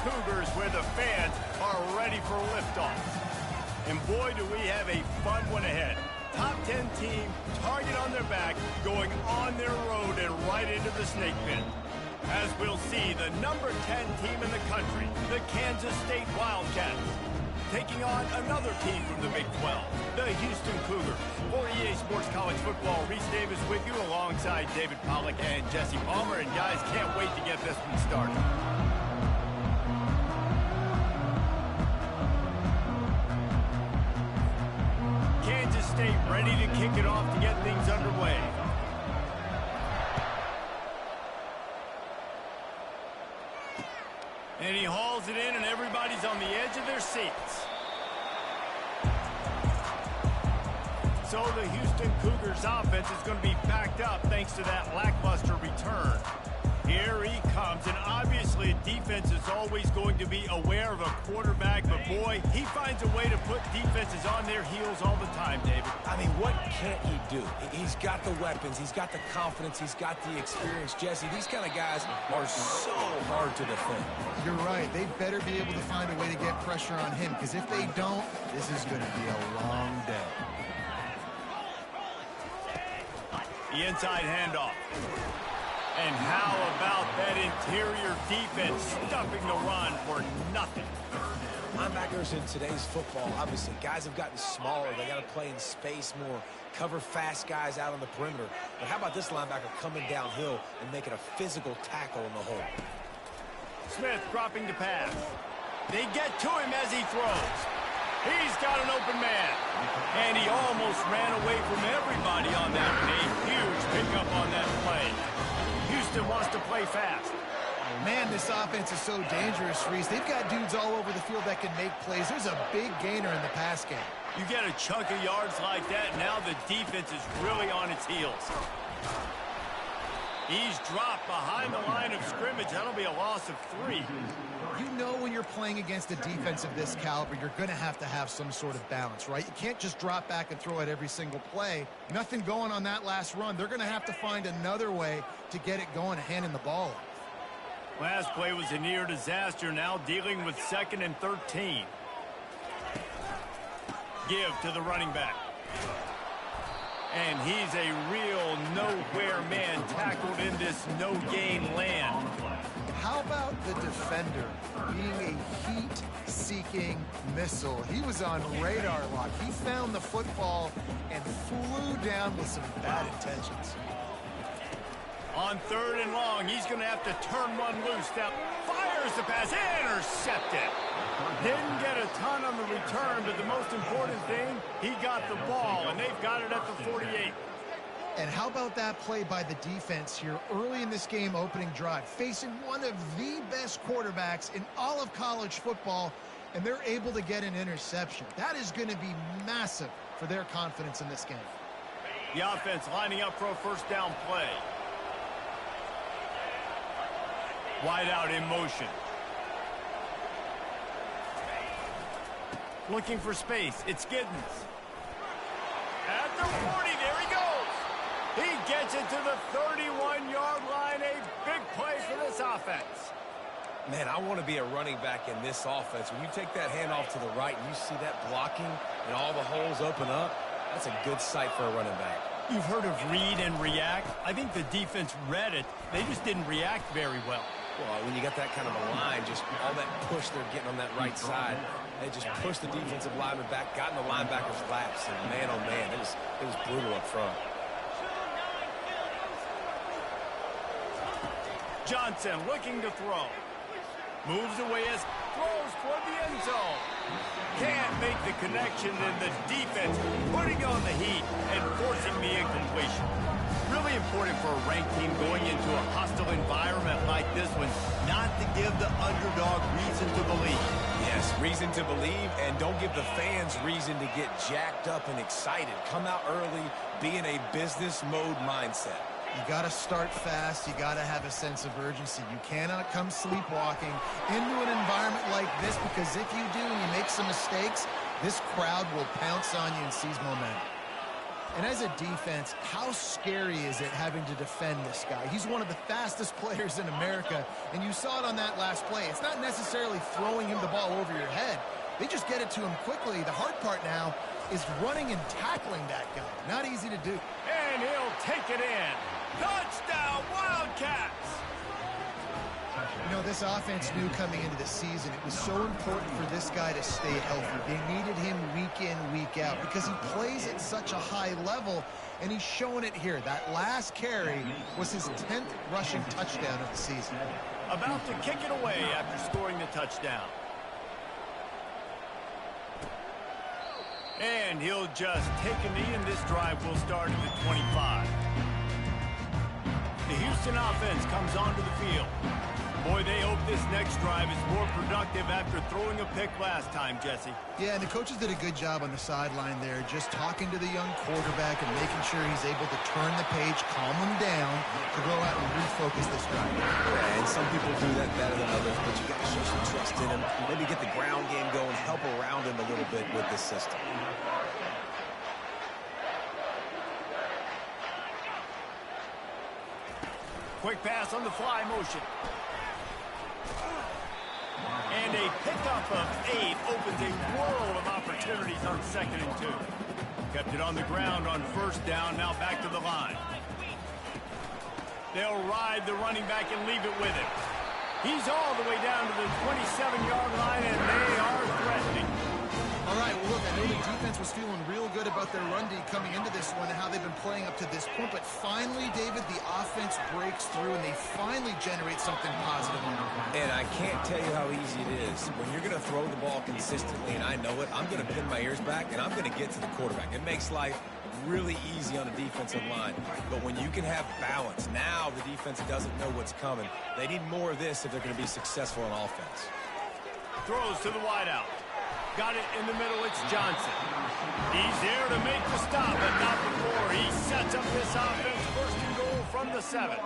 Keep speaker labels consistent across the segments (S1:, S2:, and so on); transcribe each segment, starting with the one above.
S1: Cougars where the fans are ready for liftoff. And boy, do we have a fun one ahead. Top 10 team, target on their back, going on their road and right into the snake pit. As we'll see, the number 10 team in the country, the Kansas State Wildcats, taking on another team from the Big 12, the Houston Cougars. For EA Sports College Football, Reese Davis with you alongside David Pollack and Jesse Palmer. And guys, can't wait to get this one started. Kansas State ready to kick it off to get things underway. And he hauls it in, and everybody's on the edge of their seats. So the Houston Cougars offense is going to be backed up thanks to that lackluster return. Here he comes, and obviously defense is always going to be aware of a quarterback, but boy, he finds a way to put defenses on their heels all the time, David.
S2: I mean, what can't he do? He's got the weapons, he's got the confidence, he's got the experience. Jesse, these kind of guys are so hard to defend.
S3: You're right. They better be able to find a way to get pressure on him, because if they don't, this is going to be a long day.
S1: The inside handoff. And how about that interior defense stuffing the run for nothing?
S2: Linebackers in today's football, obviously, guys have gotten smaller. They got to play in space more, cover fast guys out on the perimeter. But how about this linebacker coming downhill and making a physical tackle in the hole?
S1: Smith dropping to pass. They get to him as he throws. He's got an open man. And he almost ran away from everybody on that one. A huge pickup on that play. Houston wants to play fast.
S3: Man, this offense is so dangerous, Reese. They've got dudes all over the field that can make plays. There's a big gainer in the pass game.
S1: You get a chunk of yards like that, now the defense is really on its heels. He's dropped behind the line of scrimmage. That'll be a loss of 3.
S3: You know when you're playing against a defense of this caliber, you're going to have some sort of balance, right? You can't just drop back and throw it every single play. Nothing going on that last run. They're going to have to find another way to get it going and handing the ball off.
S1: Last play was a near disaster, now dealing with 2nd and 13. Give to the running back. And he's a real nowhere man tackled in this no-gain land.
S3: How about the defender being a heat-seeking missile? He was on radar lock. He found the football and flew down with some bad intentions.
S1: On 3rd and long, he's going to have to turn one loose. Now fires the pass, intercepted. Didn't get a ton on the return, but the most important thing, he got the ball, and they've got it at the 48.
S3: And how about that play by the defense here early in this game opening drive, facing one of the best quarterbacks in all of college football, and they're able to get an interception. That is going to be massive for their confidence in this game.
S1: The offense lining up for a first down play. Wide out in motion. Looking for space. It's Giddens. At the 40, there he goes. He gets it to the 31-yard line. A big play for this offense.
S2: Man, I want to be a running back in this offense. When you take that handoff to the right and you see that blocking and all the holes open up, that's a good sight for a running back.
S1: You've heard of read and react. I think the defense read it. They just didn't react very well.
S2: Well, when you got that kind of a line, just all that push they're getting on that right side, they just pushed the defensive lineman back, got in the linebacker's laps, and man, oh man, it was brutal up front.
S1: Johnson looking to throw. Moves away as throws toward the end zone. Can't make the connection, and the defense putting on the heat and forcing the incompletion. Really important for a ranked team going into a hostile environment like this one, not to give the underdog reason to believe.
S2: Yes, reason to believe, and don't give the fans reason to get jacked up and excited. Come out early, be in a business mode mindset.
S3: You got to start fast. You got to have a sense of urgency. You cannot come sleepwalking into an environment like this, because if you do and you make some mistakes, this crowd will pounce on you and seize momentum. And as a defense, how scary is it having to defend this guy? He's one of the fastest players in America, and you saw it on that last play. It's not necessarily throwing him the ball over your head. They just get it to him quickly. The hard part now is running and tackling that guy. Not easy to do.
S1: And he'll take it in. Touchdown, Wildcats!
S3: You know, this offense knew coming into the season it was so important for this guy to stay healthy. They needed him week in, week out because he plays at such a high level, and he's showing it here. That last carry was his 10th rushing touchdown of the season.
S1: About to kick it away after scoring the touchdown. And he'll just take a knee, and this drive will start at the 25. The Houston offense comes onto the field. Boy, they hope this next drive is more productive after throwing a pick last time, Jesse.
S3: Yeah, and the coaches did a good job on the sideline there, just talking to the young quarterback and making sure he's able to turn the page, calm him down, to go out and refocus this drive.
S2: Yeah, and some people do that better than others, but you got to show some trust in him. Maybe get the ground game going, help around him a little bit with this system.
S1: Quick pass on the fly motion. And a pickup of 8 opens a world of opportunities on 2nd and 2. Kept it on the ground on 1st down, now back to the line. They'll ride the running back and leave it with him. He's all the way down to the 27-yard line, and they are threatening.
S3: All right, well, look, I know the defense was feeling real good about their run D coming into this one and how they've been playing up to this point, but finally, David, the offense breaks through, and they finally generate something positive on it.
S2: And I can't tell you how easy it is. When you're going to throw the ball consistently, and I know it, I'm going to pin my ears back, and I'm going to get to the quarterback. It makes life really easy on the defensive line. But when you can have balance, now the defense doesn't know what's coming. They need more of this if they're going to be successful on offense.
S1: Throws to the wideout. Got it in the middle, it's Johnson. He's there to make the stop, but not before. He sets up this offense, 1st and goal from the 7.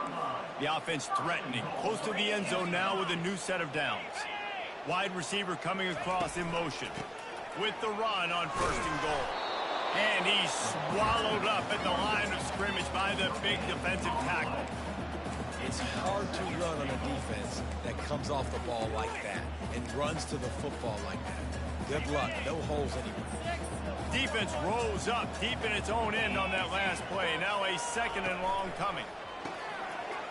S1: The offense threatening, close to the end zone now with a new set of downs. Wide receiver coming across in motion with the run on 1st and goal. And he's swallowed up at the line of scrimmage by the big defensive tackle.
S2: It's hard to run on a defense that comes off the ball like that and runs to the football like that. Good luck. No holes anywhere.
S1: Defense rolls up deep in its own end on that last play. Now a 2nd and long coming.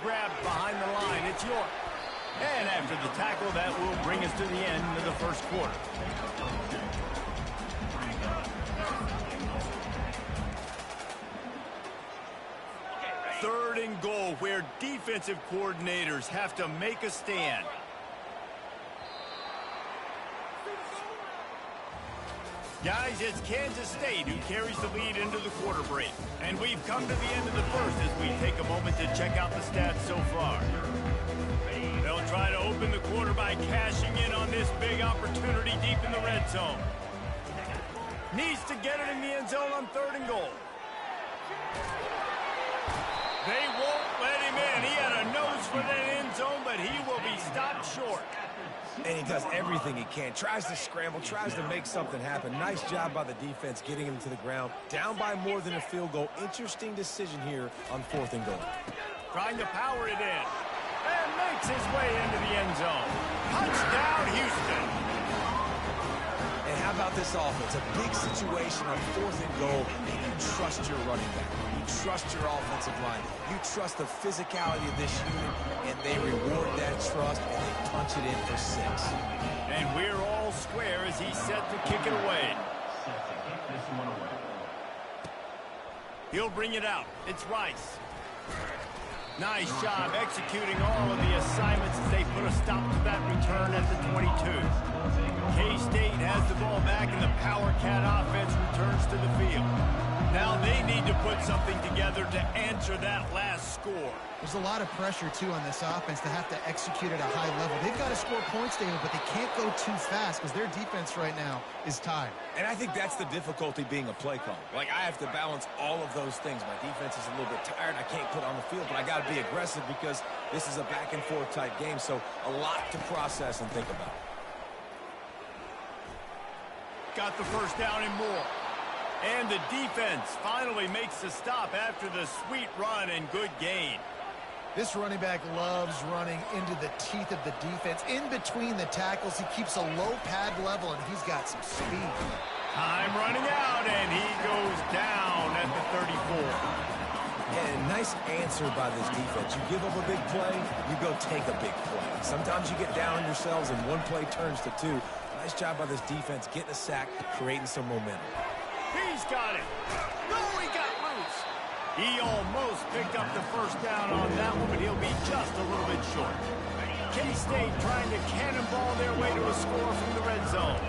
S1: Grabbed behind the line. It's York. And after the tackle, that will bring us to the end of the 1st quarter. Third and goal, where defensive coordinators have to make a stand. Guys, it's Kansas State who carries the lead into the quarter break. And we've come to the end of the 1st as we take a moment to check out the stats so far. They'll try to open the quarter by cashing in on this big opportunity deep in the red zone. Needs to get it in the end zone on 3rd and goal. They won't let him in. He had a nose for that end zone, but he will be stopped short.
S2: And he does everything he can. Tries to scramble, tries to make something happen. Nice job by the defense getting him to the ground. Down by more than a field goal. Interesting decision here on 4th and goal.
S1: Trying to power it in. And makes his way into the end zone. Touchdown, Houston.
S2: And how about this offense? A big situation on 4th and goal. And you trust your running back. You trust your offensive line. You trust the physicality of this unit, and they reward that trust, and they punch it in for 6.
S1: And we're all square as he's set to kick it away. He'll bring it out. It's Rice. Nice job executing all of the assignments as they put a stop to that return at the 22. K-State has the ball back, and the Power Cat offense returns to the field. Now they need to put something together to answer that last score.
S3: There's a lot of pressure, too, on this offense to have to execute at a high level. They've got to score points, David, but they can't go too fast because their defense right now is tired.
S2: And I think that's the difficulty being a play caller. Like, I have to balance all of those things. My defense is a little bit tired. I can't put on the field, but I got to be aggressive because this is a back-and-forth type game, so a lot to process and think about.
S1: Got the 1st down and more. And the defense finally makes the stop after the sweet run and good gain.
S3: This running back loves running into the teeth of the defense. In between the tackles, he keeps a low pad level, and he's got some speed.
S1: Time running out, and he goes down at the 34.
S2: And nice answer by this defense. You give up a big play, you go take a big play. Sometimes you get down on yourselves, and one play turns to two. Nice job by this defense getting a sack, creating some momentum.
S1: He's got it. No, he got loose. He almost picked up the first down on that one, but he'll be just a little bit short. K-State trying to cannonball their way to a score from the red zone.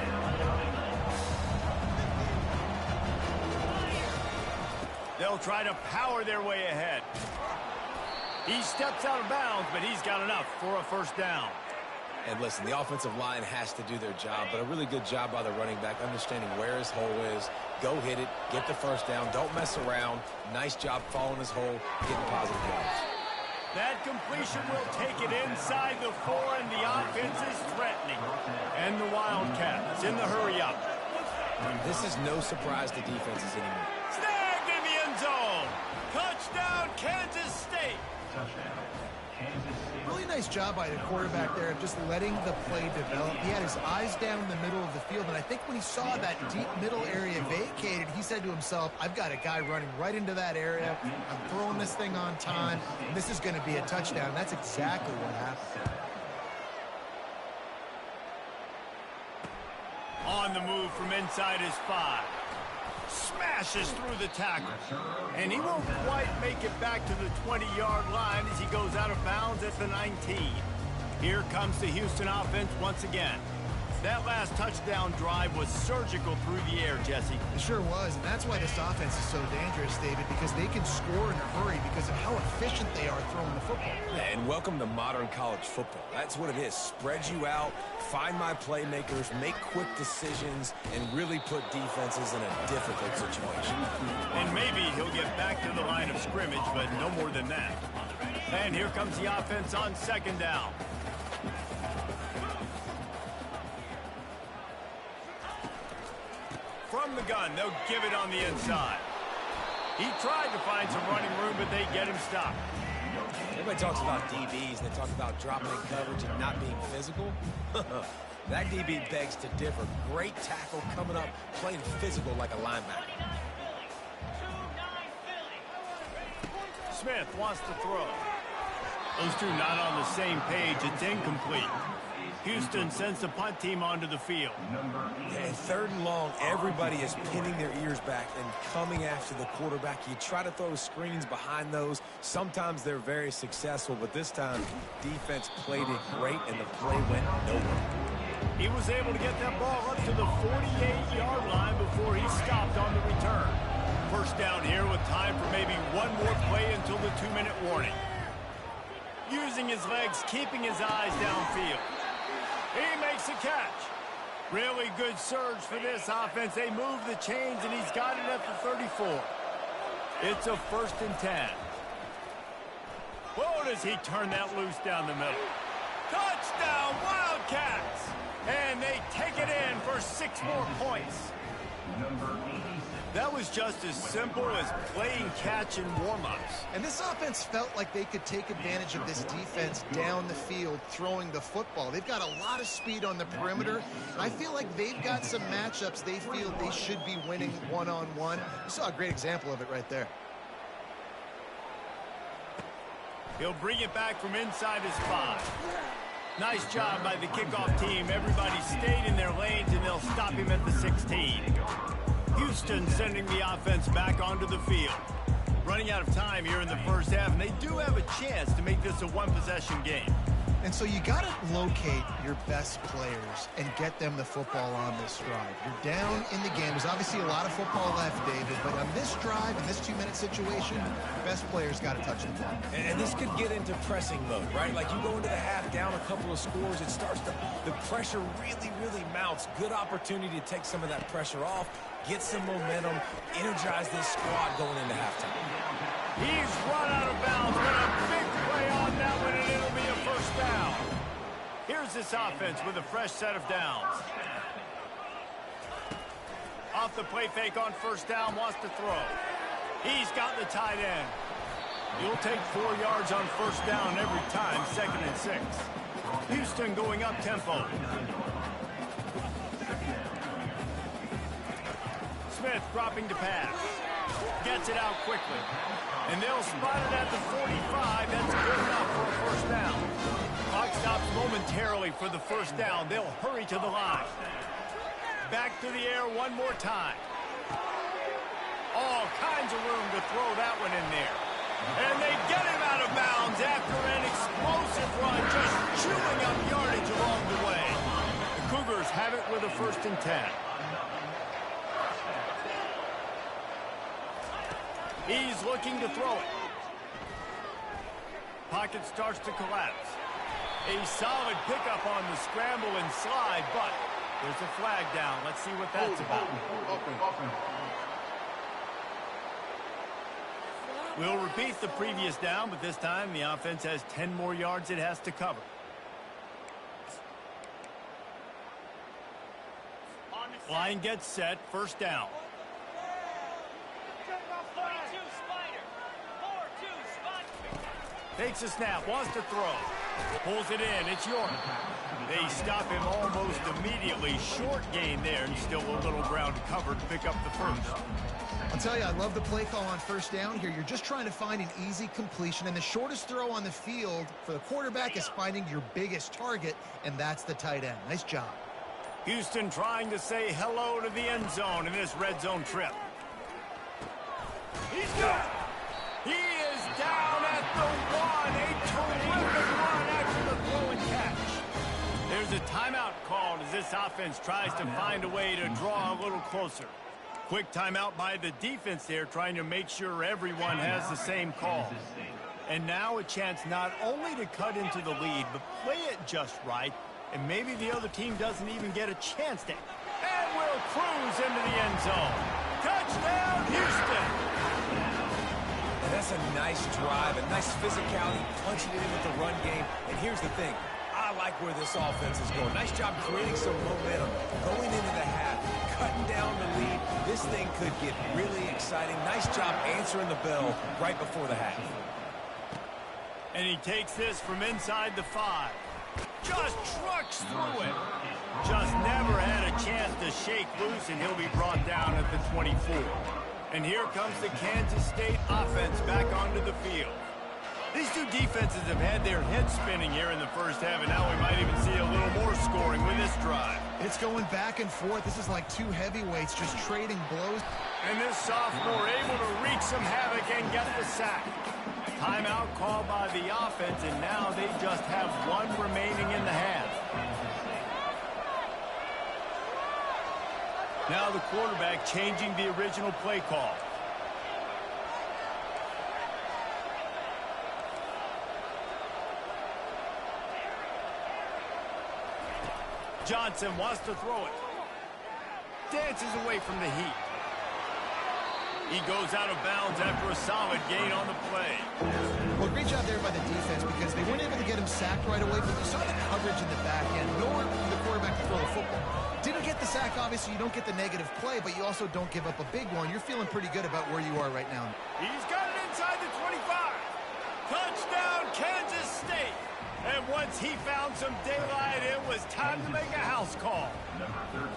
S1: They'll try to power their way ahead. He steps out of bounds, but he's got enough for a first down.
S2: And listen, the offensive line has to do their job, but a really good job by the running back, understanding where his hole is. Go hit it, get the first down, don't mess around. Nice job following his hole, getting positive yards.
S1: That completion will take it inside the 4, and the offense is threatening. And the Wildcats in the hurry up.
S2: This is no surprise to defenses anymore.
S1: Snagged in the end zone. Touchdown, Kansas State.
S3: Really nice job by the quarterback there of just letting the play develop. He had his eyes down in the middle of the field, and I think when he saw that deep middle area vacated, he said to himself, I've got a guy running right into that area. I'm throwing this thing on time, and this is going to be a touchdown. That's exactly what happened.
S1: On the move from inside his 5. Smashes through the tackle. And he won't quite make it back to the 20-yard line as he goes out of bounds at the 19. Here comes the Houston offense once again. That last touchdown drive was surgical through the air, Jesse.
S3: It sure was, and that's why this offense is so dangerous, David, because they can score in a hurry because of how efficient they are throwing the football.
S2: And welcome to modern college football. That's what it is. Spread you out, find my playmakers, make quick decisions, and really put defenses in a difficult situation.
S1: And maybe he'll get back to the line of scrimmage, but no more than that. And here comes the offense on second down. From the gun, they'll give it on the inside. He tried to find some running room, but they get him stopped.
S2: Everybody talks about DBs, and they talk about dropping in coverage and not being physical. That DB begs to differ. Great tackle coming up, playing physical like a linebacker.
S1: Smith wants to throw. Those two not on the same page. It's incomplete. Houston sends the punt team onto the field.
S2: And third and long, everybody is pinning their ears back and coming after the quarterback. You try to throw screens behind those. Sometimes they're very successful, but this time, defense played it great, and the play went nowhere.
S1: He was able to get that ball up to the 48-yard line before he stopped on the return. First down here with time for maybe one more play until the 2-minute warning. Using his legs, keeping his eyes downfield. He makes a catch. Really good surge for this offense. They move the chains, and he's got it at the 34. It's a 1st and 10. Whoa, does he turn that loose down the middle. Touchdown, Wildcats! And they take it in for 6 more points. That was just as simple as playing catch in warm-ups.
S3: And this offense felt like they could take advantage of this defense down the field throwing the football. They've got a lot of speed on the perimeter. And I feel like they've got some matchups they feel they should be winning one-on-one. You saw a great example of it right there.
S1: He'll bring it back from inside his 5. Nice job by the kickoff team. Everybody stayed in their lanes, and they'll stop him at the 16. Houston sending the offense back onto the field. Running out of time here in the first half, and they do have a chance to make this a one-possession game.
S3: And so you got to locate your best players and get them the football on this drive. You're down in the game. There's obviously a lot of football left, David, but on this drive, in this 2-minute situation, your best players got to touch the ball.
S2: And this could get into pressing mode, right? Like you go into the half down a couple of scores, it starts to, the pressure really mounts. Good opportunity to take some of that pressure off, get some momentum, energize this squad going into halftime.
S1: He's run out of bounds, but a big play on that one, and it'll be a first down. Here's this offense with a fresh set of downs. Off the play fake on first down, wants to throw. He's got the tight end. You'll take 4 yards on first down every time, 2nd and 6. Houston going up tempo. Smith dropping to pass. Gets it out quickly. And they'll spot it at the 45. That's good enough for a first down. Clock stops momentarily for the first down. They'll hurry to the line. Back to the air one more time. All kinds of room to throw that one in there. And they get him out of bounds after an explosive run, just chewing up yardage along the way. The Cougars have it with a 1st and 10. He's looking to throw it. Pocket starts to collapse. A solid pickup on the scramble and slide, but there's a flag down. Let's see what that's about. We'll repeat the previous down, but this time the offense has 10 more yards it has to cover. Line gets set, first down. Takes a snap, wants to throw. Pulls it in, it's York. They stop him almost immediately. Short gain there, and still a little ground to cover to pick up the first.
S3: I'll tell you, I love the play call on first down here. You're just trying to find an easy completion, and the shortest throw on the field for the quarterback is finding your biggest target, and that's the tight end. Nice job.
S1: Houston trying to say hello to the end zone in this red zone trip. He's good. He is down at the 1. A terrific run after the throw and catch. There's a timeout called as this offense tries to find a way to draw a little closer. Quick timeout by the defense there, trying to make sure everyone has the same call. And now a chance not only to cut into the lead, but play it just right, and maybe the other team doesn't even get a chance to. And will cruise into the end zone. Touchdown, Houston!
S2: And that's a nice drive, a nice physicality, punching it in with the run game. And here's the thing. I like where this offense is going. Nice job creating some momentum, going into the half, cutting down the lead. This thing could get really exciting. Nice job answering the bell right before the half.
S1: And he takes this from inside the 5. Just trucks through it. Just never had a chance to shake loose, and he'll be brought down at the 24. And here comes the Kansas State offense back onto the field. These two defenses have had their heads spinning here in the first half, and now we might even see a little more scoring with this drive.
S3: It's going back and forth. This is like two heavyweights just trading blows.
S1: And this sophomore able to wreak some havoc and get the sack. Timeout called by the offense, and now they just have one remaining in the half. Now the quarterback changing the original play call. Johnson wants to throw it. Dances away from the heat. He goes out of bounds after a solid gain on the play.
S3: Well, great job there by the defense because they weren't able to get him sacked right away, but you saw the coverage in the back end. Nowhere for the quarterback to throw the football. Didn't get the sack, obviously. You don't get the negative play, but you also don't give up a big one. You're feeling pretty good about where you are right now.
S1: He's got it inside the 25. Touchdown, Kansas State. And once he found some daylight, it was time to make a house call.
S4: Number 13.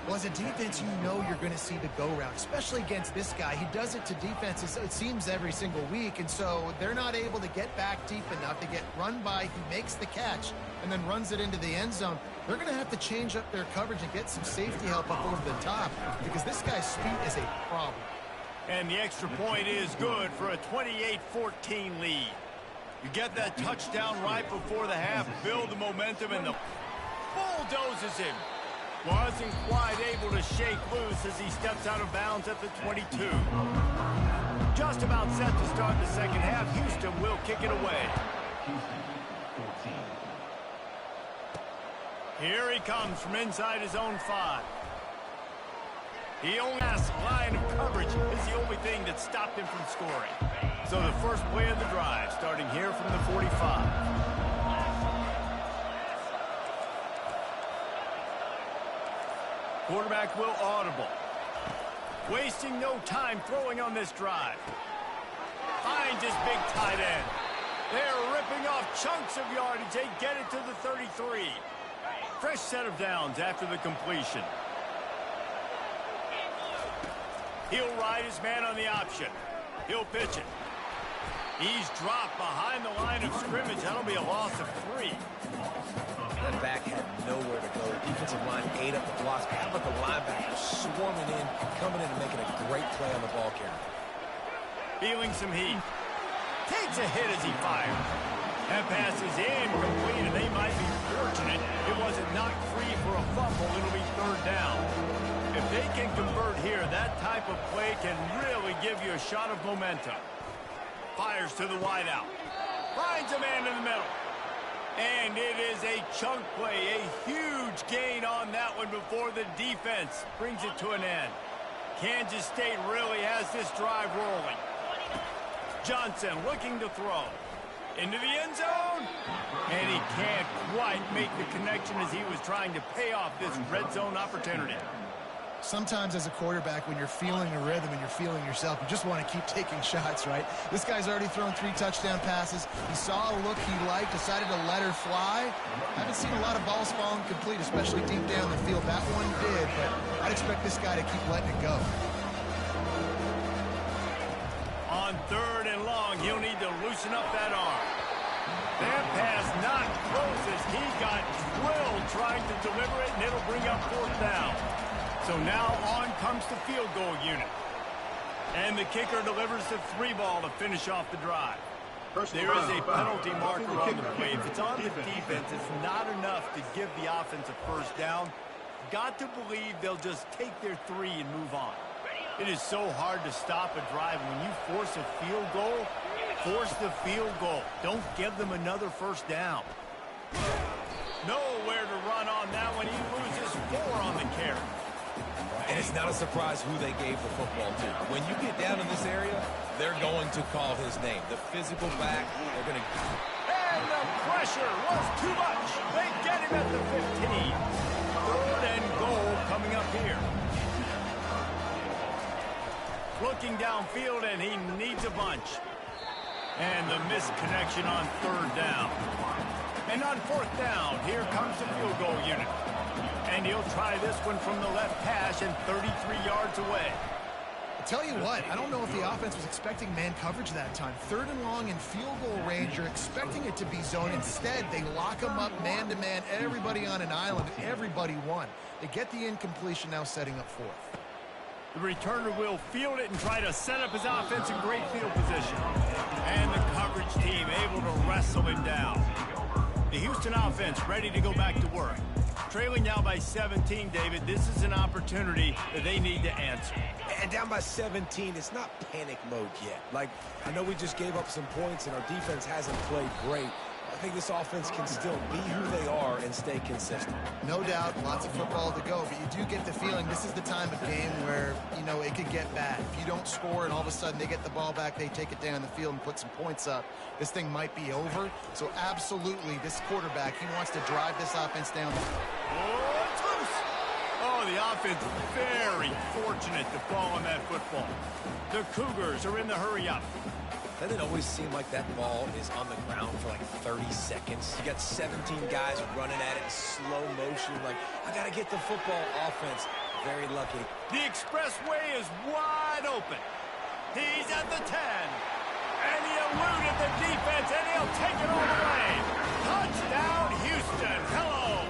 S3: Well, as a defense, you know you're going to see the go-round, especially against this guy. He does it to defenses, it seems, every single week, and so they're not able to get back deep enough to get run by. He makes the catch and then runs it into the end zone. They're going to have to change up their coverage and get some safety help up over the top because this guy's speed is a problem.
S1: And the extra point is good for a 28-14 lead. You get that touchdown right before the half, build the momentum, and the bulldozes him. Wasn't quite able to shake loose as he steps out of bounds at the 22. Just about set to start the second half. Houston will kick it away.
S4: Houston, 14.
S1: Here he comes from inside his own 5. The only line of coverage is the only thing that stopped him from scoring. So the first play of the drive, starting here from the 45. Quarterback will audible. Wasting no time throwing on this drive. Finds his big tight end. They're ripping off chunks of yardage. They get it to the 33. Fresh set of downs after the completion. He'll ride his man on the option. He'll pitch it. He's dropped behind the line of scrimmage. That'll be a loss of 3.
S2: That back had nowhere to go. Defensive line ate up the blocks. How about the linebackers swarming in, coming in and making a great play on the ball carrier?
S1: Feeling some heat. Takes a hit as he fires. That pass is incomplete, and they might be fortunate it wasn't knocked free for a fumble. It'll be 3rd down. If they can convert here, that type of play can really give you a shot of momentum. Fires to the wideout. Finds a man in the middle. And it is a chunk play, a huge gain on that one before the defense brings it to an end. Kansas State really has this drive rolling. Johnson looking to throw. Into the end zone. And he can't quite make the connection as he was trying to pay off this red zone opportunity.
S3: Sometimes as a quarterback, when you're feeling a rhythm and you're feeling yourself, you just want to keep taking shots, right? This guy's already thrown 3 touchdown passes. He saw a look he liked, decided to let her fly. I haven't seen a lot of balls falling complete, especially deep down the field. That one did, but I'd expect this guy to keep letting it go.
S1: On 3rd and long, he'll need to loosen up that arm. That pass not close as he got drilled trying to deliver it, and it'll bring up 4th down. So now on comes the field goal unit. And the kicker delivers the 3 ball to finish off the drive. There is a penalty marker on the play. If it's on the defense, it's not enough to give the offense a 1st down. Got to believe they'll just take their 3 and move on. It is so hard to stop a drive. When you force a field goal, force the field goal. Don't give them another 1st down. Nowhere to run on that one. He loses 4 on the carry.
S2: And it's not a surprise who they gave the football to. When you get down in this area, they're going to call his name. The physical back, they're going to...
S1: And the pressure was too much. They get him at the 15. 3rd and goal coming up here. Looking downfield, and he needs a bunch. And the misconnection on 3rd down. And on 4th down, here comes the field goal unit. And he'll try this one from the left hash and 33 yards away.
S3: I'll tell you what, I don't know if the offense was expecting man coverage that time. 3rd and long in field goal range, you're expecting it to be zone. Instead, they lock them up man-to-man, everybody on an island, everybody won. They get the incompletion, now setting up 4th.
S1: The returner will field it and try to set up his offense in great field position. And the coverage team able to wrestle him down. The Houston offense ready to go back to work. Trailing now by 17, David. This is an opportunity that they need to answer.
S2: And down by 17, it's not panic mode yet. Like, I know we just gave up some points and our defense hasn't played great. I think this offense can still be who they are and stay consistent.
S3: No doubt, lots of football to go, but you do get the feeling this is the time of game where, you know, it could get bad. If you don't score and all of a sudden they get the ball back, they take it down the field and put some points up, this thing might be over. So absolutely, this quarterback, he wants to drive this offense down.
S1: Oh, it's loose. Oh, the offense very fortunate to fall on that football. The Cougars are in the hurry-up.
S2: Doesn't it always seem like that ball is on the ground for like 30 seconds? You got 17 guys running at it in slow motion. Like, I got to get the football. Offense, very lucky.
S1: The expressway is wide open. He's at the 10. And he eluded the defense, and he'll take it all the way. Touchdown, Houston. Hello.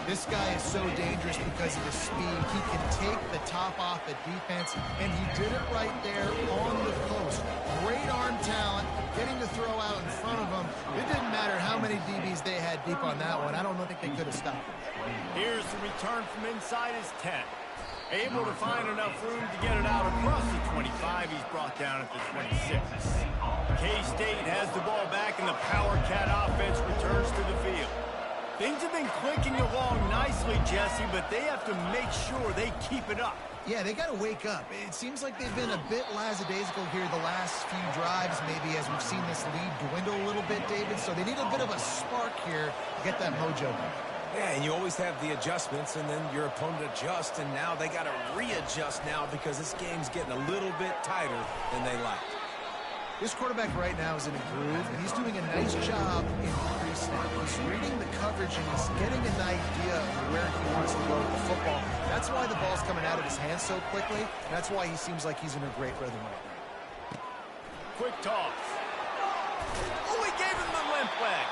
S3: This guy is so dangerous because of his speed. He can take the top off the defense, and he did it right there on the post. Great arm talent, getting the throw out in front of him. It didn't matter how many DBs they had deep on that one. I don't think they could have stopped him.
S1: Here's the return from inside his 10. Able to find enough room to get it out across the 25. He's brought down at the 26. K-State has the ball back, and the Power Cat offense returns to the field. Things have been clicking along nicely, Jesse, but they have to make sure they keep it up.
S3: Yeah, they got to wake up. It seems like they've been a bit lackadaisical here the last few drives, maybe, as we've seen this lead dwindle a little bit, David. So they need a bit of a spark here to get that mojo back.
S2: Yeah, and you always have the adjustments, and then your opponent adjusts, and now they got to readjust now because this game's getting a little bit tighter than they like.
S3: This quarterback right now is in a groove, and he's doing a nice job in pre-snap. He's reading the coverage, and he's getting an idea of where he wants to go with the football. That's why the ball's coming out of his hands so quickly, and that's why he seems like he's in a great rhythm right now.
S1: Quick toss. Oh, he gave him the limp leg.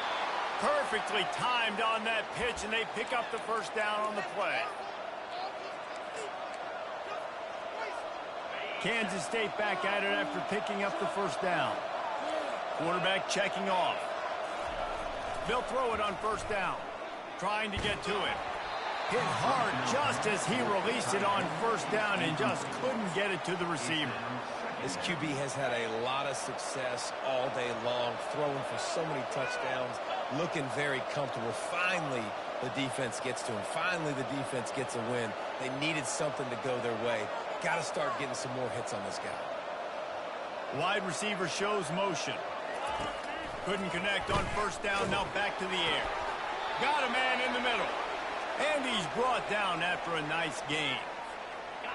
S1: Perfectly timed on that pitch, and they pick up the first down on the play. Kansas State back at it after picking up the first down. Quarterback checking off. They'll throw it on first down. Trying to get to it. Hit hard just as he released it on first down and just couldn't get it to the receiver.
S2: This QB has had a lot of success all day long, throwing for so many touchdowns, looking very comfortable. Finally, the defense gets to him. Finally, the defense gets a win. They needed something to go their way. Got to start getting some more hits on this guy.
S1: Wide receiver shows motion. Couldn't connect on first down, now back to the air. Got a man in the middle. And he's brought down after a nice gain.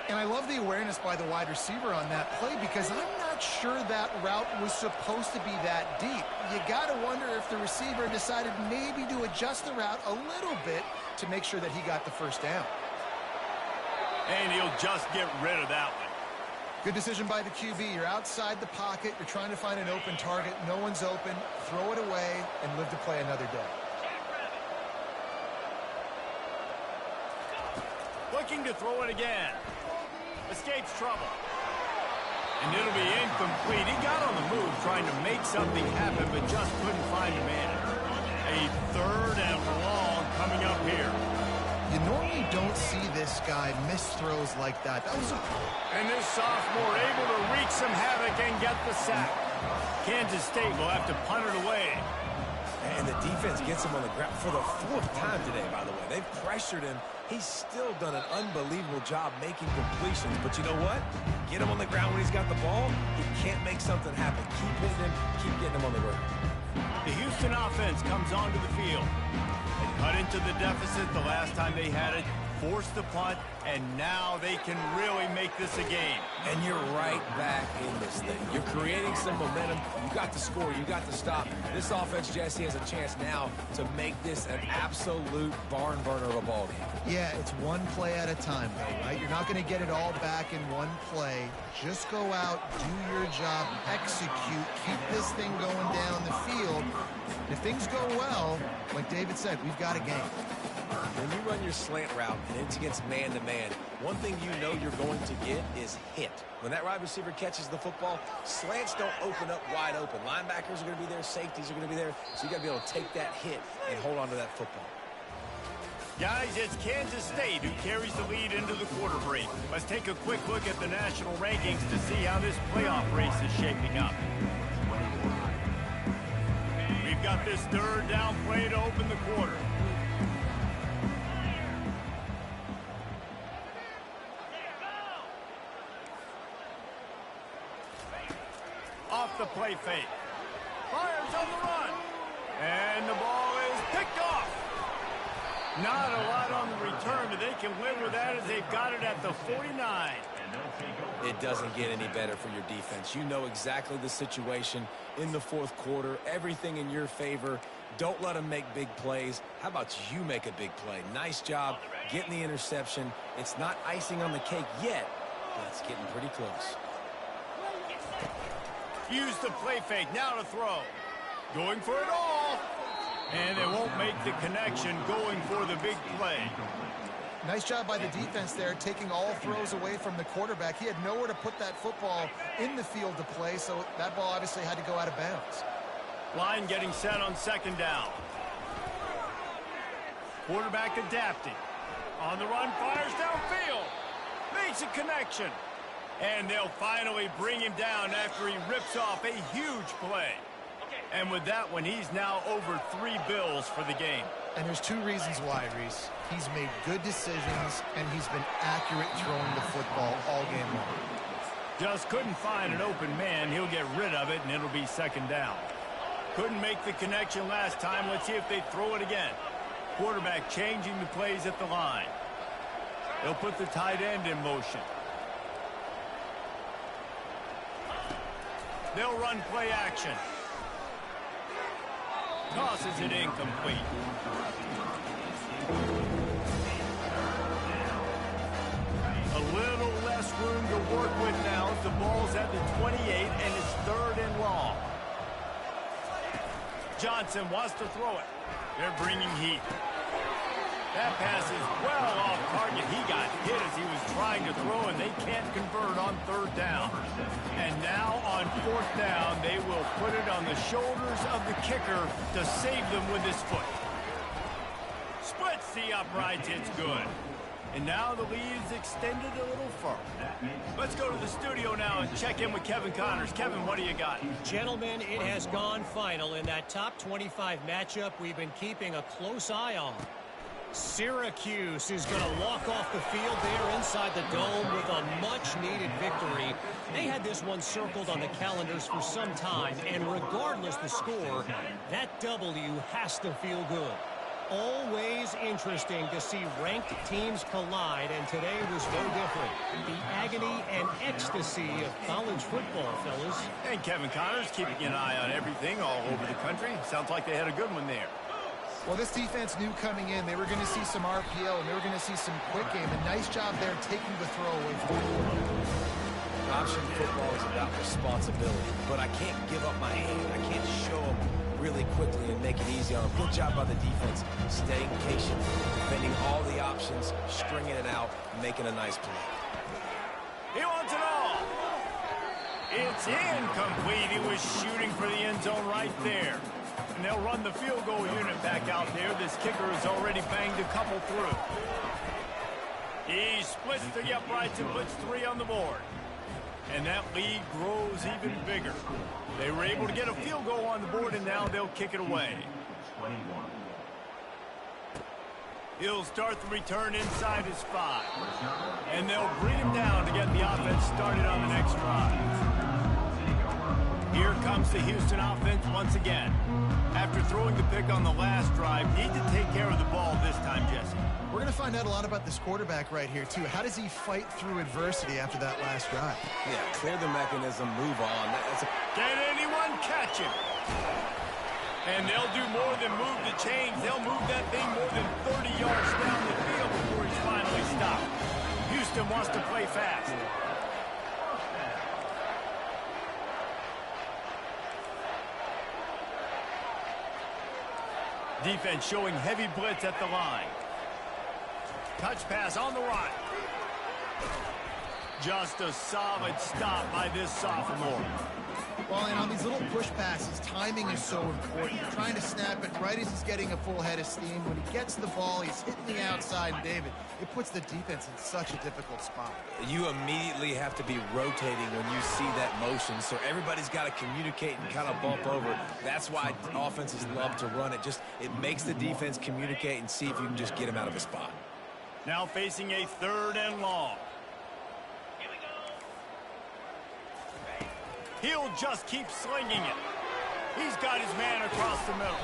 S3: And I love the awareness by the wide receiver on that play because I'm not sure that route was supposed to be that deep. You got to wonder if the receiver decided maybe to adjust the route a little bit to make sure that he got the first down.
S1: And he'll just get rid of that one.
S3: Good decision by the QB. You're outside the pocket. You're trying to find an open target. No one's open. Throw it away and live to play another day.
S1: Looking to throw it again. Escapes trouble. And it'll be incomplete. He got on the move trying to make something happen, but just couldn't find a man. A third and long coming up here.
S3: You normally don't see this guy miss throws like that.
S1: And this sophomore able to wreak some havoc and get the sack. Kansas State will have to punt it away.
S2: And the defense gets him on the ground for the fourth time today, by the way. They've pressured him. He's still done an unbelievable job making completions. But you know what? Get him on the ground when he's got the ball. He can't make something happen. Keep hitting him. Keep getting him on the ground.
S1: The Houston offense comes onto the field. They cut into the deficit the last time they had it, forced the punt, and now they can really make this a game.
S2: And you're right back in this thing. You're creating some momentum. You got to score. You got to stop. This offense, Jesse, has a chance now to make this an absolute barn burner of a ball game.
S3: Yeah, it's one play at a time, though, right? You're not going to get it all back in one play. Just go out, do your job, execute, keep this thing going down the field. And if things go well, like David said, we've got a game.
S2: When you run your slant route and it's against man-to-man, one thing you know you're going to get is hit. When that wide receiver catches the football, slants don't open up wide open. Linebackers are going to be there, safeties are going to be there, so you got to be able to take that hit and hold on to that football.
S1: Guys, it's Kansas State who carries the lead into the quarter break. Let's take a quick look at the national rankings to see how this playoff race is shaping up. We've got this third down play to open the quarter. Off the play fake. Fires on the run. And the ball is picked off. Not a lot on the return, but they can live with that as they've got it at the 49.
S2: It doesn't get any better for your defense. You know exactly the situation in the fourth quarter. Everything in your favor. Don't let them make big plays. How about you make a big play? Nice job getting the interception. It's not icing on the cake yet, but it's getting pretty close.
S1: Use the play fake, now to throw. Going for it all. And they won't make the connection, going for the big play.
S3: Nice job by the defense there, taking all throws away from the quarterback. He had nowhere to put that football in the field to play, so that ball obviously had to go out of bounds.
S1: Line getting set on second down. Quarterback adapting. On the run, fires downfield. Makes a connection. And they'll finally bring him down after he rips off a huge play. And with that one, he's now over 3 bills for the game.
S3: And there's 2 reasons why, Reese. He's made good decisions, and he's been accurate throwing the football all game long.
S1: Just couldn't find an open man. He'll get rid of it, and it'll be second down. Couldn't make the connection last time. Let's see if they throw it again. quarterback changing the plays at the line. They'll put the tight end in motion. They'll run play action. Tosses it incomplete. A little less room to work with now as the ball's at the 28 and it's 3rd and long. Johnson wants to throw it. They're bringing heat. That pass is well off target. He got hit as he was trying to throw, and they can't convert on 3rd down. And now on 4th down, they will put it on the shoulders of the kicker to save them with his foot. Splits the uprights. It's good. And now the lead is extended a little further. Let's go to the studio now and check in with Kevin Connors. Kevin, what do you got?
S5: Gentlemen, it has gone final in that top 25 matchup we've been keeping a close eye on. Syracuse is going to walk off the field there inside the dome with a much-needed victory. They had this one circled on the calendars for some time, and regardless the score, that W has to feel good. Always interesting to see ranked teams collide, and today was no different. The agony and ecstasy of college football, fellas.
S1: And Kevin Connors keeping an eye on everything all over the country. Sounds like they had a good one there.
S3: Well, this defense knew coming in they were going to see some RPO and they were going to see some quick game. A nice job there taking the throw away from the
S2: Option football is about responsibility, but I can't give up my hand. I can't show them really quickly and make it easy on them. Good job by the defense, staying patient, defending all the options, stringing it out, making a nice play.
S1: He wants it all. It's incomplete. He was shooting for the end zone right there. And they'll run the field goal unit back out there. This kicker has already banged a couple through. He splits the uprights and puts 3 on the board. And that lead grows even bigger. They were able to get a field goal on the board, and now they'll kick it away. He'll start the return inside his 5. And they'll bring him down to get the offense started on the next drive. Here comes the Houston offense once again. After throwing the pick on the last drive, need to take care of the ball this time, Jesse.
S3: We're going to find out a lot about this quarterback right here, too. How does he fight through adversity after that last drive?
S2: Yeah, clear the mechanism, move on.
S1: Can anyone catch him? And they'll do more than move the chains. They'll move that thing more than 30 yards down the field before he's finally stopped. Houston wants to play fast. Defense showing heavy blitz at the line. Touch pass on the run. Just a solid stop by this sophomore.
S3: Well, and on these little push passes, timing is so important. You're trying to snap it right as he's getting a full head of steam. When he gets the ball, he's hitting the outside, and David, it puts the defense in such a difficult spot.
S2: You immediately have to be rotating when you see that motion, so everybody's got to communicate and kind of bump over. That's why offenses love to run it. It makes the defense communicate and see if you can just get him out of his spot.
S1: Now facing a 3rd and long. He'll just keep slinging it. He's got his man across the middle.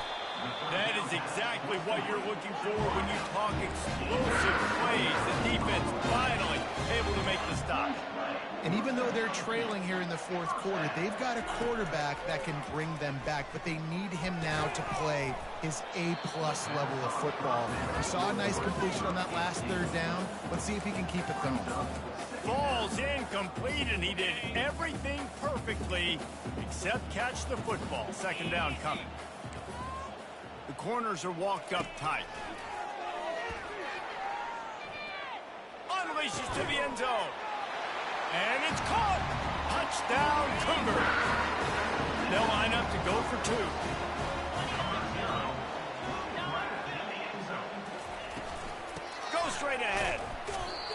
S1: That is exactly what you're looking for when you talk explosive plays. The defense finally able to make the stop.
S3: And even though they're trailing here in the 4th quarter, they've got a quarterback that can bring them back, but they need him now to play his A-plus level of football. We saw a nice completion on that last 3rd down. Let's see if he can keep it going.
S1: Falls incomplete, and he did everything perfectly except catch the football. 2nd down coming. The corners are walked up tight. Unleashes to the end zone. And it's caught. Touchdown, Cougars. They'll line up to go for 2. Go straight ahead.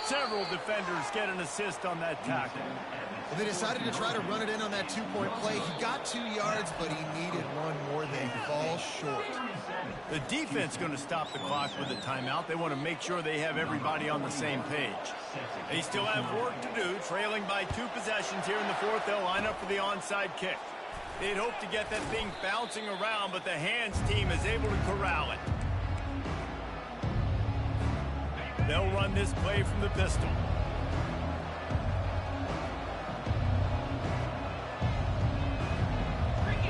S1: Several defenders get an assist on that tackle.
S3: Well, they decided to try to run it in on that 2-point play. He got 2 yards, but he needed 1 more. They fall short.
S1: The defense going to stop the clock with a timeout. They want to make sure they have everybody on the same page. They still have work to do, trailing by 2 possessions here in the 4th. They'll line up for the onside kick. They'd hope to get that thing bouncing around, but the hands team is able to corral it. They'll run this play from the pistol.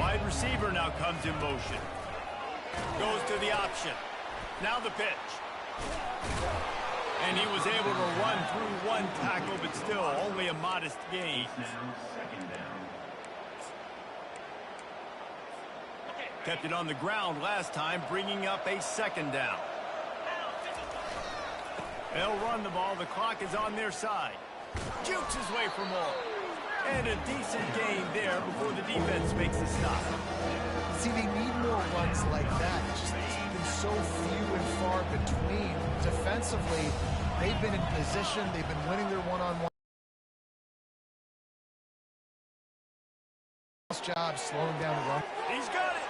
S1: Wide receiver now comes in motion. Goes to the option. Now the pitch. And he was able to run through one tackle, but still only a modest gain. Kept it on the ground last time, bringing up a second down. They'll run the ball. The clock is on their side. Jukes his way for more. And a decent gain there before the defense makes a stop.
S3: See, they need more runs like that. It's just been so few and far between. Defensively, they've been in position. They've been winning their one-on-one. Job slowing down the run.
S1: He's got it.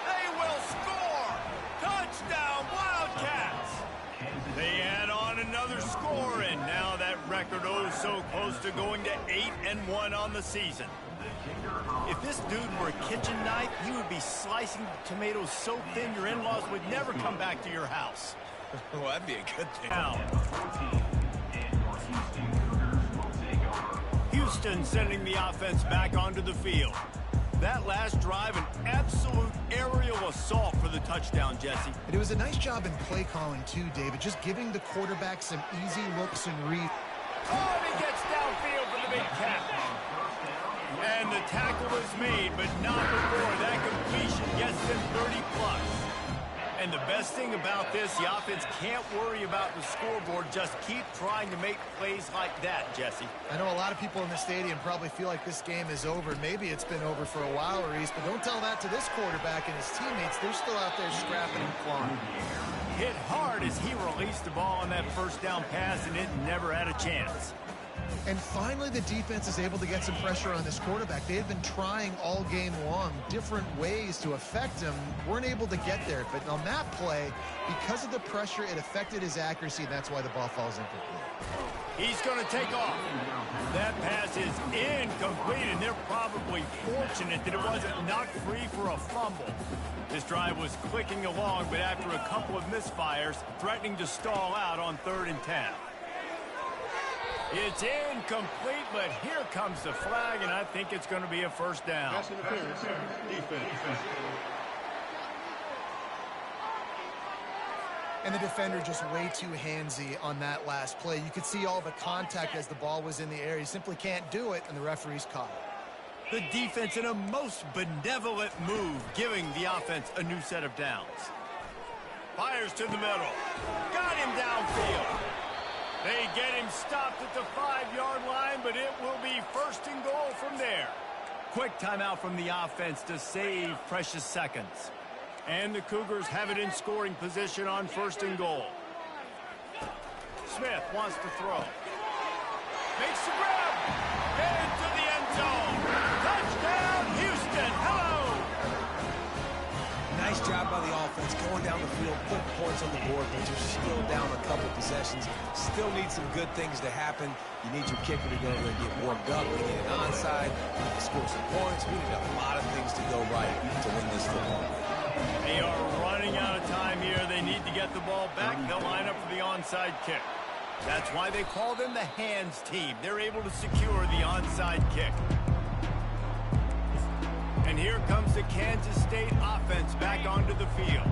S1: They will score. Touchdown, Wildcats. They add on another score, and now that record so close to going to 8-1 on the season. If this dude were a kitchen knife, he would be slicing tomatoes so thin your in-laws would never come back to your house.
S2: Well, that'd be a good thing.
S1: Now, Houston sending the offense back onto the field. That last drive, an absolute aerial assault for the touchdown, Jesse.
S3: And it was a nice job in play calling, too, David. Just giving the quarterback some easy looks and reads.
S1: Oh, he gets downfield for the big catch. And the tackle is made, but not before that completion gets them 30+. And the best thing about this, the offense can't worry about the scoreboard. Just keep trying to make plays like that, Jesse.
S3: I know a lot of people in the stadium probably feel like this game is over. Maybe it's been over for a while, Reese, but don't tell that to this quarterback and his teammates. They're still out there scrapping and clawing.
S1: Hit hard as he released the ball on that first down pass, and it never had a chance.
S3: And finally, the defense is able to get some pressure on this quarterback. They had been trying all game long different ways to affect him. Weren't able to get there. But on that play, because of the pressure, it affected his accuracy, and that's why the ball falls incomplete.
S1: He's going to take off. That pass is incomplete, and they're probably fortunate that it wasn't knocked free for a fumble. This drive was clicking along, but after a couple of misfires, threatening to stall out on 3rd and 10. It's incomplete, but here comes the flag, and I think it's going to be a first down.
S4: Pass interference. Defense.
S3: And the defender just way too handsy on that last play. You could see all the contact as the ball was in the air. He simply can't do it, and the referee's caught it.
S1: The defense in a most benevolent move, giving the offense a new set of downs. Fires to the middle. Got him downfield. They get him stopped at the 5-yard line, but it will be 1st and goal from there. Quick timeout from the offense to save precious seconds. And the Cougars have it in scoring position on 1st and goal. Smith wants to throw. Makes the grab. Into the end zone. Touchdown, Houston. Hello.
S2: Nice job by the offense going down the field, putting points on the board, but you're still down a couple possessions. Still need some good things to happen. You need your kicker to go there and get warmed up. We need an onside. We need to score some points. We need a lot of things to go right to win this football game.
S1: They are running out of time here. They need to get the ball back. They'll line up for the onside kick. That's why they call them the hands team. They're able to secure the onside kick. And here comes the Kansas State offense back onto the field.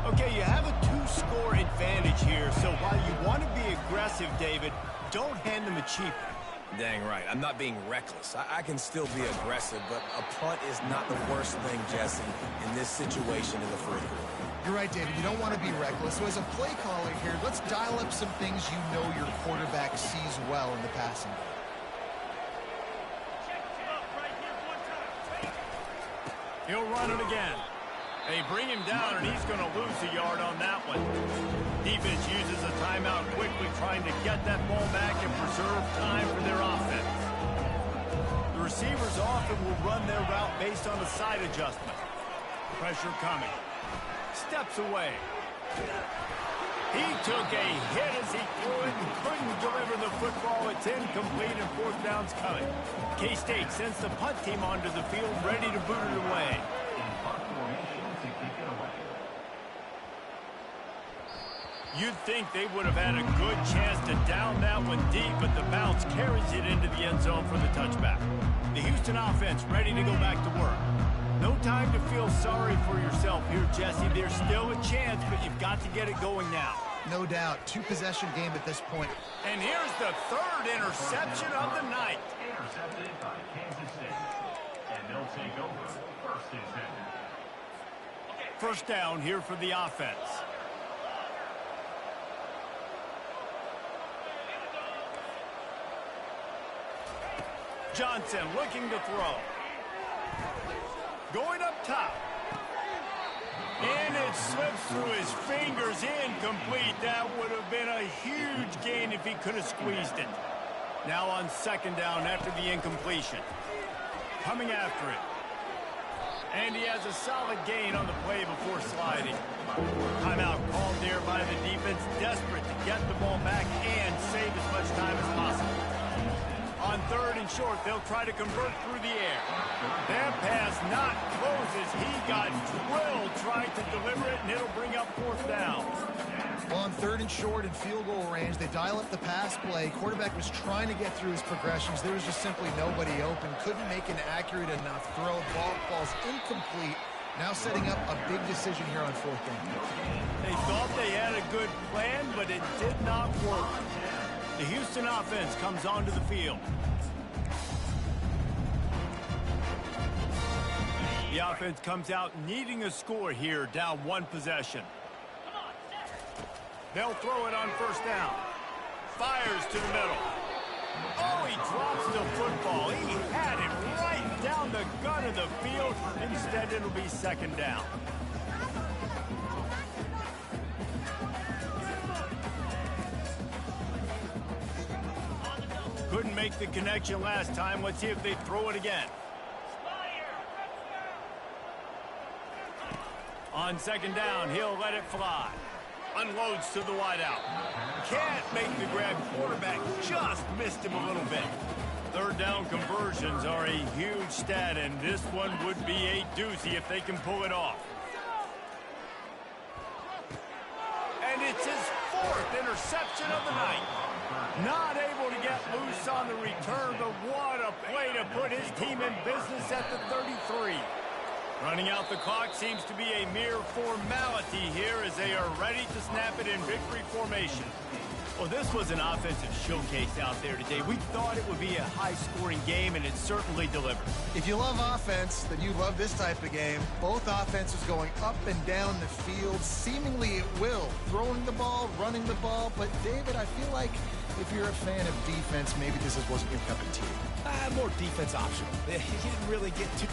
S1: Okay, you have a 2-score advantage here, so while you want to be aggressive, David, don't hand them a cheap one.
S2: Dang right. I'm not being reckless. I can still be aggressive, but a punt is not the worst thing, Jesse, in this situation in the 4th quarter.
S3: You're right, David. You don't want to be reckless. So as a play caller here, let's dial up some things you know your quarterback sees well in the passing game.
S1: He'll run it again. They bring him down, and he's going to lose a yard on that one. Defense uses a timeout quickly, trying to get that ball back and preserve time for their offense. The receivers often will run their route based on a side adjustment. Pressure coming. Steps away. He took a hit as he threw it and couldn't deliver the football. It's incomplete and 4th down's coming. K-State sends the punt team onto the field, ready to boot it away. You'd think they would have had a good chance to down that one deep, but the bounce carries it into the end zone for the touchback. The Houston offense ready to go back to work. No time to feel sorry for yourself here, Jesse. There's still a chance, but you've got to get it going now.
S3: No doubt. Two-possession game at this point.
S1: And here's the third interception of the night.
S4: Intercepted by Kansas City. And they'll take over first and 10.
S1: First down here for the offense. Johnson looking to throw. Going up top. And it slips through his fingers, incomplete. That would have been a huge gain if he could have squeezed it. Now on second down after the incompletion. Coming after it. And he has a solid gain on the play before sliding. Timeout called there by the defense, desperate to get the ball back and save as much time as possible. On third and short, they'll try to convert through the air. That pass not closes. He got drilled trying to deliver it, and it'll bring up fourth down.
S3: Well, on third and short and field goal range, they dial up the pass play. Quarterback was trying to get through his progressions. There was just simply nobody open. Couldn't make an accurate enough throw. Ball falls incomplete. Now setting up a big decision here on fourth down.
S1: They thought they had a good plan, but it did not work. The Houston offense comes onto the field. The offense comes out needing a score here, down one possession. They'll throw it on first down. Fires to the middle. Oh, he drops the football. He had it right down the gut of the field. Instead, it'll be second down. Couldn't make the connection last time. Let's see if they throw it again. On second down, he'll let it fly. Unloads to the wideout. Can't make the grab. Quarterback just missed him a little bit. Third down conversions are a huge stat, and this one would be a doozy if they can pull it off. And it's his fourth interception of the night. Not able to get loose on the return, but what a play to put his team in business at the 33. Running out the clock seems to be a mere formality here as they are ready to snap it in victory formation. Well, this was an offensive showcase out there today. We thought it would be a high-scoring game, and it certainly delivered.
S3: If you love offense, then you love this type of game. Both offenses going up and down the field, seemingly at will. Throwing the ball, running the ball. But, David, I feel like if you're a fan of defense, maybe this wasn't your cup of tea.
S2: More defense optional. He didn't really get too...